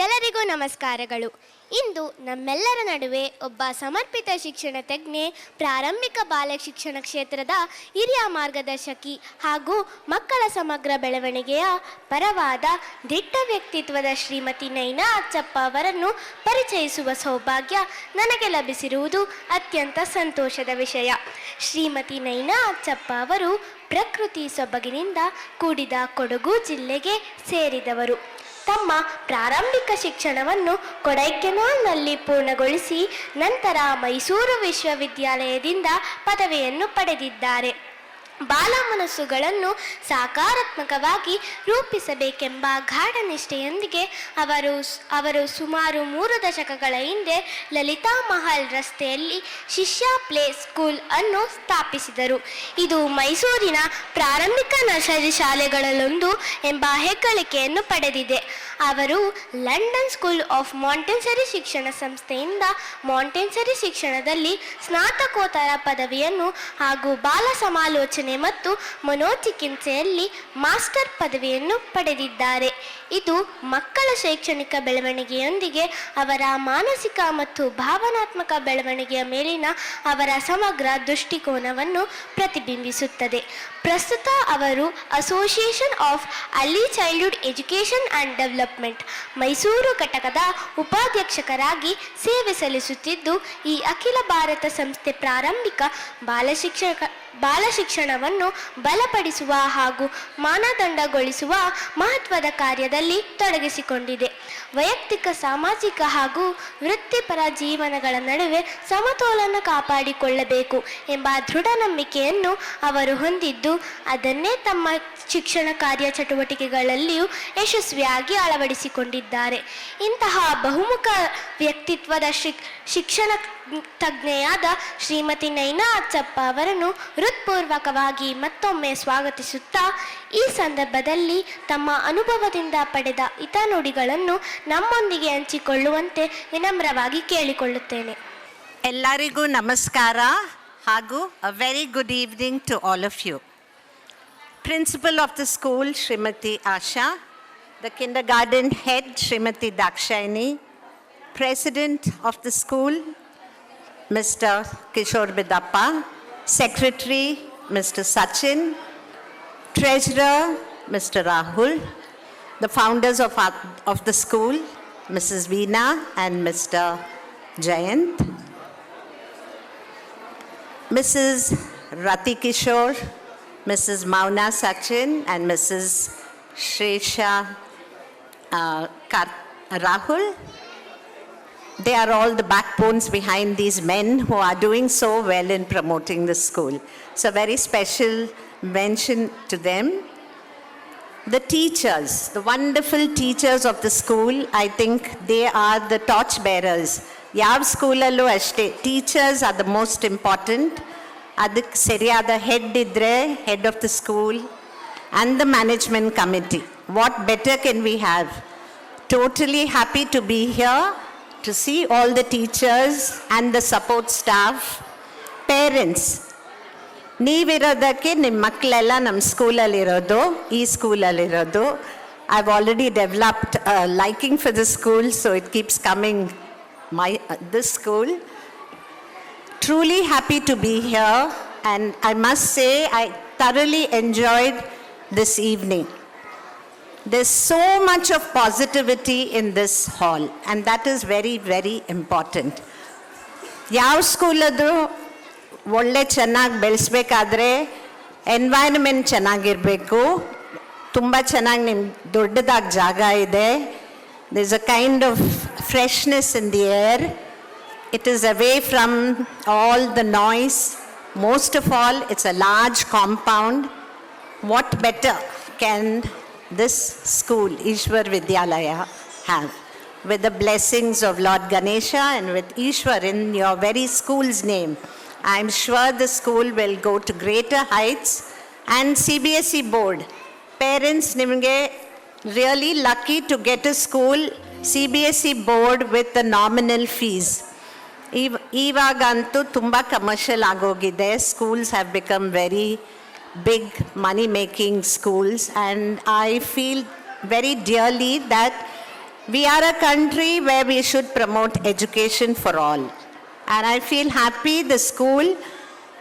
ಎಲ್ಲರಿಗೂ ನಮಸ್ಕಾರಗಳು. ಇಂದು ನಮ್ಮೆಲ್ಲರ ನಡುವೆ ಒಬ್ಬ ಸಮರ್ಪಿತ ಶಿಕ್ಷಣ ತಜ್ಞೆ, ಪ್ರಾರಂಭಿಕ ಬಾಲ ಶಿಕ್ಷಣ ಕ್ಷೇತ್ರದ ಹಿರಿಯ ಮಾರ್ಗದರ್ಶಕಿ ಹಾಗೂ ಮಕ್ಕಳ ಸಮಗ್ರ ಬೆಳವಣಿಗೆಯ ಪರವಾದ ದಿಟ್ಟ ವ್ಯಕ್ತಿತ್ವದ ಶ್ರೀಮತಿ ನೈನಾ ಅಚ್ಚಪ್ಪ ಅವರನ್ನು ಪರಿಚಯಿಸುವ ಸೌಭಾಗ್ಯ ನನಗೆ ಲಭಿಸಿರುವುದು ಅತ್ಯಂತ ಸಂತೋಷದ ವಿಷಯ. ಶ್ರೀಮತಿ ನೈನಾ ಅಚ್ಚಪ್ಪ ಅವರು ಪ್ರಕೃತಿ ಸೊಬಗಿನಿಂದ ಕೂಡಿದ ಕೊಡಗು ಜಿಲ್ಲೆಗೆ ಸೇರಿದವರು. ತಮ್ಮ ಪ್ರಾರಂಭಿಕ ಶಿಕ್ಷಣವನ್ನು ಕೊಡೈಕೆನಾಲ್ನಲ್ಲಿ ಪೂರ್ಣಗೊಳಿಸಿ ನಂತರ ಮೈಸೂರು ವಿಶ್ವವಿದ್ಯಾಲಯದಿಂದ ಪದವಿಯನ್ನು ಪಡೆದಿದ್ದಾರೆ. ಬಾಲ ಮನಸ್ಸುಗಳನ್ನು ಸಕಾರಾತ್ಮಕವಾಗಿ ರೂಪಿಸಬೇಕೆಂಬ ಗಾಢ ನಿಷ್ಠೆಯೊಂದಿಗೆ ಅವರು ಸುಮಾರು 3 ದಶಕಗಳ ಹಿಂದೆ ಲಲಿತಾ ಮಹಲ್ ರಸ್ತೆಯಲ್ಲಿ ಶಿಷ್ಯ ಪ್ಲೇ ಸ್ಕೂಲ್ ಅನ್ನು ಸ್ಥಾಪಿಸಿದರು. ಇದು ಮೈಸೂರಿನ ಪ್ರಾರಂಭಿಕ ನರ್ಸರಿ ಶಾಲೆಗಳಲ್ಲೊಂದು ಎಂಬ ಹೆಗ್ಗಳಿಕೆಯನ್ನು ಪಡೆದಿದೆ. ಅವರು ಲಂಡನ್ ಸ್ಕೂಲ್ ಆಫ್ ಮಾಂಟೆಸರಿ ಶಿಕ್ಷಣ ಸಂಸ್ಥೆಯಿಂದ ಮಾಂಟೆಸರಿ ಶಿಕ್ಷಣದಲ್ಲಿ ಸ್ನಾತಕೋತ್ತರ ಪದವಿಯನ್ನು ಹಾಗೂ ಬಾಲ ಸಮಾಲೋಚನೆ ಮತ್ತು ಮನೋಚಿಕಿತ್ಸೆಯಲ್ಲಿ ಮಾಸ್ಟರ್ ಪದವಿಯನ್ನು ಪಡೆದಿದ್ದಾರೆ. ಇದು ಮಕ್ಕಳ ಶೈಕ್ಷಣಿಕ ಬೆಳವಣಿಗೆಯೊಂದಿಗೆ ಅವರ ಮಾನಸಿಕ ಮತ್ತು ಭಾವನಾತ್ಮಕ ಬೆಳವಣಿಗೆಯ ಮೇಲಿನ ಅವರ ಸಮಗ್ರ ದೃಷ್ಟಿಕೋನವನ್ನು ಪ್ರತಿಬಿಂಬಿಸುತ್ತದೆ. ಪ್ರಸ್ತುತ ಅವರು association of early childhood education and development Mysuru ಘಟಕದ ಉಪಾಧ್ಯಕ್ಷರಾಗಿ ಸೇವೆ ಸಲ್ಲಿಸುತ್ತಿದ್ದು, ಈ ಅಖಿಲ ಭಾರತ ಸಂಸ್ಥೆ ಪ್ರಾರಂಭಿಕ ಬಾಲ ಶಿಕ್ಷಣವನ್ನು ಬಲಪಡಿಸುವ ಹಾಗೂ ಮಾನದಂಡಗೊಳಿಸುವ ಮಹತ್ವದ ಕಾರ್ಯದಲ್ಲಿ ತೊಡಗಿಸಿಕೊಂಡಿದೆ. ವೈಯಕ್ತಿಕ, ಸಾಮಾಜಿಕ ಹಾಗೂ ವೃತ್ತಿಪರ ಜೀವನಗಳ ನಡುವೆ ಸಮತೋಲನ ಕಾಪಾಡಿಕೊಳ್ಳಬೇಕು ಎಂಬ ದೃಢ ನಂಬಿಕೆಯನ್ನು ಅವರು ಹೊಂದಿದ್ದು, ಅದನ್ನೇ ತಮ್ಮ ಶಿಕ್ಷಣ ಕಾರ್ಯ ಚಟುವಟಿಕೆಗಳಲ್ಲಿಯೂ ಯಶಸ್ವಿಯಾಗಿ ಅಳವಡಿಸಿಕೊಂಡಿದ್ದಾರೆ. ಇಂತಹ ಬಹುಮುಖ ವ್ಯಕ್ತಿತ್ವದ ಶಿಕ್ಷಣ ತಜ್ಞೆಯಾದ ಶ್ರೀಮತಿ ನೈನಾ ಅಚ್ಚಪ್ಪ ಅವರನ್ನು ಹೃತ್ಪೂರ್ವಕವಾಗಿ ಮತ್ತೊಮ್ಮೆ ಸ್ವಾಗತಿಸುತ್ತಾ, ಈ ಸಂದರ್ಭದಲ್ಲಿ ತಮ್ಮ ಅನುಭವದಿಂದ ಪಡೆದ ಹಿತನುಡಿಗಳನ್ನು ನಮ್ಮೊಂದಿಗೆ ಹಂಚಿಕೊಳ್ಳುವಂತೆ ವಿನಮ್ರವಾಗಿ ಕೇಳಿಕೊಳ್ಳುತ್ತೇನೆ. ಎಲ್ಲರಿಗೂ ನಮಸ್ಕಾರ ಹಾಗೂ a very good evening to all of you. Principal of the school, Srimati Asha, the kindergarten head, Srimati Dakshayani, President of the school, Mr. Kishore Bidappa, Secretary, Mr. Sachin, Treasurer, Mr. Rahul, the founders of the school, Mrs. Veena and Mr. Jayant, Mrs. Rati Kishore, Mrs. Mauna Sachin and Mrs. Shresha Rahul. They are all the backbones behind these men who are doing so well in promoting the school. So very special mention to them. The teachers, the wonderful teachers of the school, I think they are the torch bearers. Yav school allo ashte, teachers are the most important. ಅದಕ್ಕೆ ಸರಿಯಾದ head ಇದ್ದರೆ, head of the school and the management committee, what better can we have? Totally happy to be here to see all the teachers and the support staff. Parents, ನೀವಿರೋದಕ್ಕೆ ನಿಮ್ಮ ಮಕ್ಕಳೆಲ್ಲ ನಮ್ಮ ಸ್ಕೂಲಲ್ಲಿರೋದು, ಈ ಸ್ಕೂಲಲ್ಲಿರೋದು. I have already developed liking for the school, so it keeps coming this school. Truly happy to be here, and I must say I thoroughly enjoyed this evening. There's so much of positivity in this hall, and that is very, very important. Yav school adu ಒಳ್ಳೆ ಚೆನ್ನಾಗಿ ಬೆಳೆಸಬೇಕಾದ್ರೆ environment ಚೆನ್ನಾಗಿರಬೇಕು. ತುಂಬ ಚೆನ್ನಾಗಿ ನಿಮ್ಮ ದೊಡ್ಡದಾಗಿ ಜಾಗ ಇದೆ. There's a kind of freshness in the air. It is away from all the noise. Most of all, it's a large compound. What better can this school, Ishwar Vidyalaya, have? With the blessings of Lord Ganesha and with Ishwar in your very school's name, I'm sure the school will go to greater heights. And CBSE board, parents, nimge really lucky to get a school, CBSE board with the nominal fees. ಇವಾಗಂತೂ ತುಂಬ commercial ಆಗೋಗಿದೆ. Schools have become very big money-making schools, and I feel very dearly that We are a country where we should promote education for all. And I feel happy the school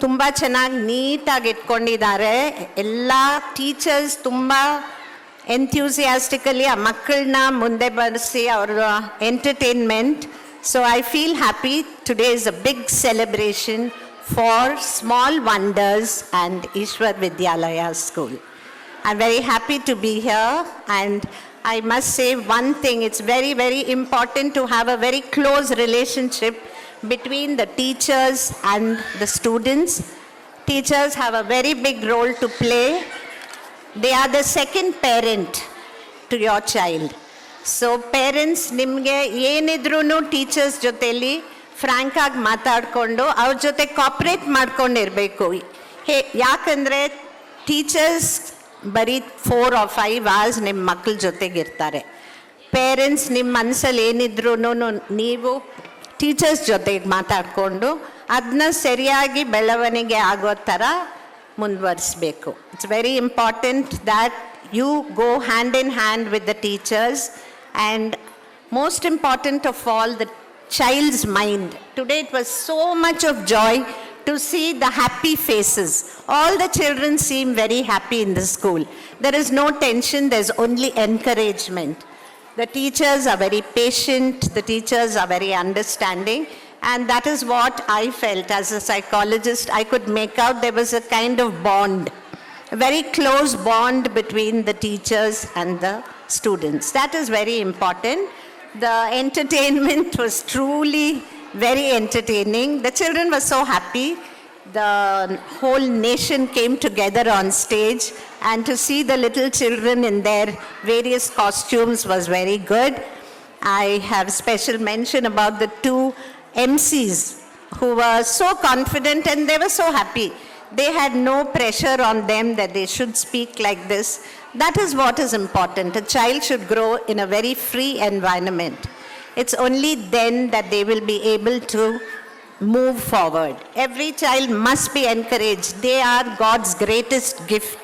ತುಂಬ ಚೆನ್ನಾಗಿ ನೀಟಾಗಿ ಇಟ್ಕೊಂಡಿದ್ದಾರೆ. ಎಲ್ಲ teachers ತುಂಬ ಎಂಥ್ಯೂಸಿಯಾಸ್ಟಿಕಲಿ ಆ ಮಕ್ಕಳನ್ನ ಮುಂದೆ ಬರೆಸಿ ಅವರ entertainment. So I feel happy. Today is a big celebration for small wonders and Ishwar Vidyalaya school. I'm very happy to be here, and I must say one thing, it's very, very important to have a very close relationship between the teachers and the students. Teachers have a very big role to play. They are the second parent to your child. So parents, ನಿಮಗೆ ಏನಿದ್ರೂ teachers ಜೊತೆಲಿ frank ಆಗಿ ಮಾತಾಡಿಕೊಂಡು ಅವ್ರ ಜೊತೆ cooperate ಮಾಡ್ಕೊಂಡಿರಬೇಕು. ಯಾಕಂದರೆ teachers ಬರೀ 4 or 5 hours ನಿಮ್ಮ ಮಕ್ಕಳ ಜೊತೆಗಿರ್ತಾರೆ. ಪೇರೆಂಟ್ಸ್ ನಿಮ್ಮ ಮನಸ್ಸಲ್ಲಿ ಏನಿದ್ರು ನೀವು ಟೀಚರ್ಸ್ ಜೊತೆಗೆ ಮಾತಾಡಿಕೊಂಡು ಅದನ್ನ ಸರಿಯಾಗಿ ಬೆಳವಣಿಗೆ ಆಗೋ ಥರ ಮುಂದುವರಿಸಬೇಕು. It's very important that you go hand in hand with the teachers and most important of all the child's mind. Today it was so much of joy to see the happy faces. All the children seem very happy in the school. There is no tension, there's only encouragement. The teachers are very patient, the teachers are very understanding, and that is what I felt as a psychologist. I could make out there was a kind of bond, a very close bond between the teachers and the students. That is very important. The entertainment was truly very entertaining. The children were so happy. The whole nation came together on stage, and to see the little children in their various costumes was very good. I have special mention about the 2 MCs who were so confident and they were so happy. They had no pressure on them that they should speak like this. That is what is important. A child should grow in a very free environment. It's only then that they will be able to move forward. Every child must be encouraged. They are God's greatest gift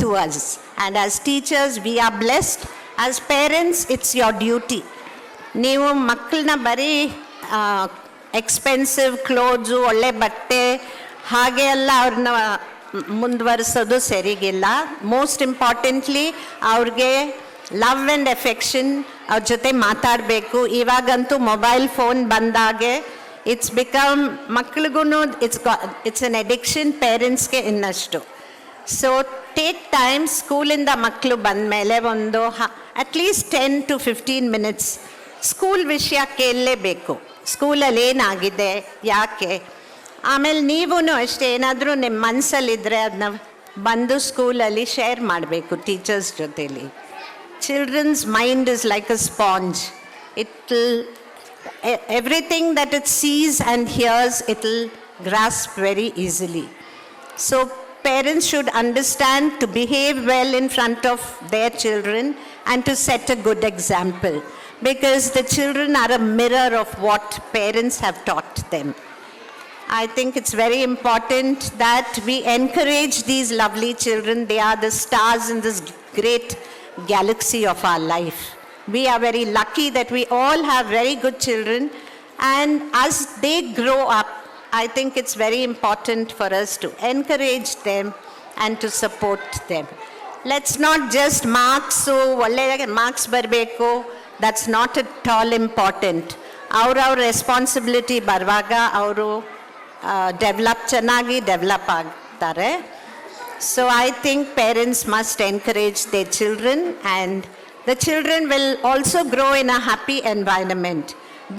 to us. And as teachers, we are blessed. As parents, it's your duty. ನೀವು ಮಕ್ಕಳನ್ನ ಬರೀ expensive clothes, ಒಳ್ಳೆ ಬಟ್ಟೆ ಹಾಗೆ ಎಲ್ಲ ಅವ್ರನ್ನ ಮುಂದುವರಿಸೋದು ಸರಿಗಿಲ್ಲ. Most importantly ಅವ್ರಿಗೆ love and affection, ಅವ್ರ ಜೊತೆ ಮಾತಾಡಬೇಕು. ಇವಾಗಂತೂ ಮೊಬೈಲ್ ಫೋನ್ ಬಂದಾಗೆ ಇಟ್ಸ್ ಬಿಕಮ್ ಮಕ್ಳಿಗೂ ಇಟ್ಸ್ ಅನ್ ಅಡಿಕ್ಷನ್, ಪೇರೆಂಟ್ಸ್ಗೆ ಇನ್ನಷ್ಟು. So take time. ಸ್ಕೂಲಿಂದ ಮಕ್ಕಳು ಬಂದಮೇಲೆ ಒಂದು ಅಟ್ಲೀಸ್ಟ್ 10 to 15 minutes ಸ್ಕೂಲ್ ವಿಷಯ ಕೇಳಲೇಬೇಕು. ಸ್ಕೂಲಲ್ಲಿ ಏನಾಗಿದೆ, ಯಾಕೆ. ಆಮೇಲೆ ನೀವೂ ಅಷ್ಟೇ ಏನಾದರೂ ನಿಮ್ಮ ಮನಸ್ಸಲ್ಲಿದ್ದರೆ ಅದನ್ನ ಬಂದು ಸ್ಕೂಲಲ್ಲಿ ಶೇರ್ ಮಾಡಬೇಕು ಟೀಚರ್ಸ್ ಜೊತೆಲಿ. Children's mind is like a sponge. Everything that it sees and hears, it will grasp very easily. So parents should understand to behave well in front of their children and to set a good example, because the children are a mirror of what parents have taught them. I think it's very important that we encourage these lovely children. They are the stars in this great galaxy of our life. We are very lucky that we all have very good children, and as they grow up, I think it's very important for us to encourage them and to support them. Let's not just marks, so ಒಳ್ಳೆ marks ಬರಬೇಕು, that's not at all important. our responsibility ಬರುವಾಗ ಅವರು ಚೆನ್ನಾಗಿ develop ಆಗ್ತಾರೆ. So I think parents must encourage their children, and the children will also grow in a happy environment.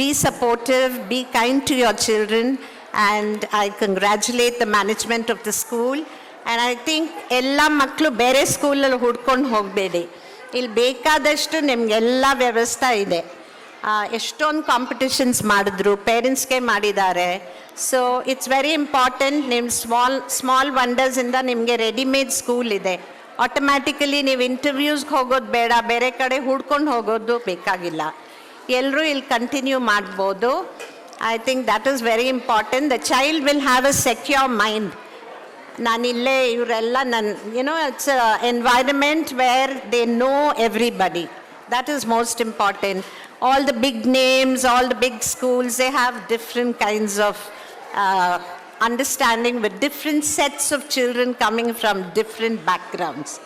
Be supportive, be kind to your children, and I congratulate the management of the school. And I think ಎಲ್ಲ ಮಕ್ಕಳು ಬೇರೆ ಸ್ಕೂಲಲ್ಲಿ ಹುಡ್ಕೊಂಡು ಹೋಗಬೇಡಿ. ಇಲ್ಲಿ ಬೇಕಾದಷ್ಟು ನಿಮಗೆಲ್ಲ ವ್ಯವಸ್ಥೆ ಇದೆ. ಎಷ್ಟೊಂದು ಕಾಂಪಿಟಿಷನ್ಸ್ ಮಾಡಿದ್ರು, ಪೇರೆಂಟ್ಸ್ಗೆ ಮಾಡಿದ್ದಾರೆ. So it's very important. ನಿಮ್ಮ ಸ್ಮಾಲ್ ವಂಡರ್ಸಿಂದ ನಿಮಗೆ ರೆಡಿಮೇಡ್ ಸ್ಕೂಲ್ ಇದೆ. ಆಟೋಮ್ಯಾಟಿಕಲಿ ನೀವು ಇಂಟರ್ವ್ಯೂಸ್ಗೆ ಹೋಗೋದು ಬೇಡ, ಬೇರೆ ಕಡೆ ಹುಡ್ಕೊಂಡು ಹೋಗೋದು ಬೇಕಾಗಿಲ್ಲ. ಎಲ್ಲರೂ ಇಲ್ಲಿ ಕಂಟಿನ್ಯೂ ಮಾಡ್ಬೋದು. I think that is very important. The child will have a secure mind. ನಾನಿಲ್ಲೇ ಇವರೆಲ್ಲ it's environment where they know everybody. That is most important. All the big names, all the big schools, they have different kinds of understanding with different sets of children coming from different backgrounds.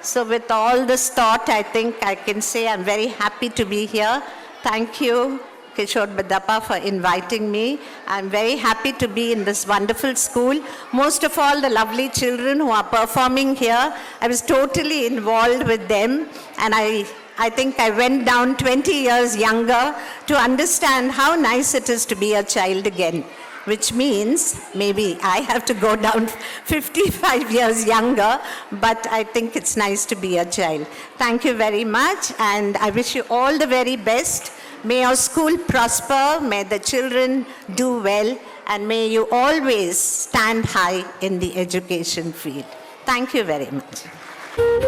So with all this thought, I think I can say I'm very happy to be here. Thank you, Kishore Badappa, for inviting me. I'm very happy to be in this wonderful school. Most of all, the lovely children who are performing here, I was totally involved with them, and I think I went down 20 years younger to understand how nice it is to be a child again, which means maybe I have to go down 55 years younger, but I think it's nice to be a child. Thank you very much, and I wish you all the very best. May your school prosper, may the children do well, and may you always stand high in the education field. Thank you very much.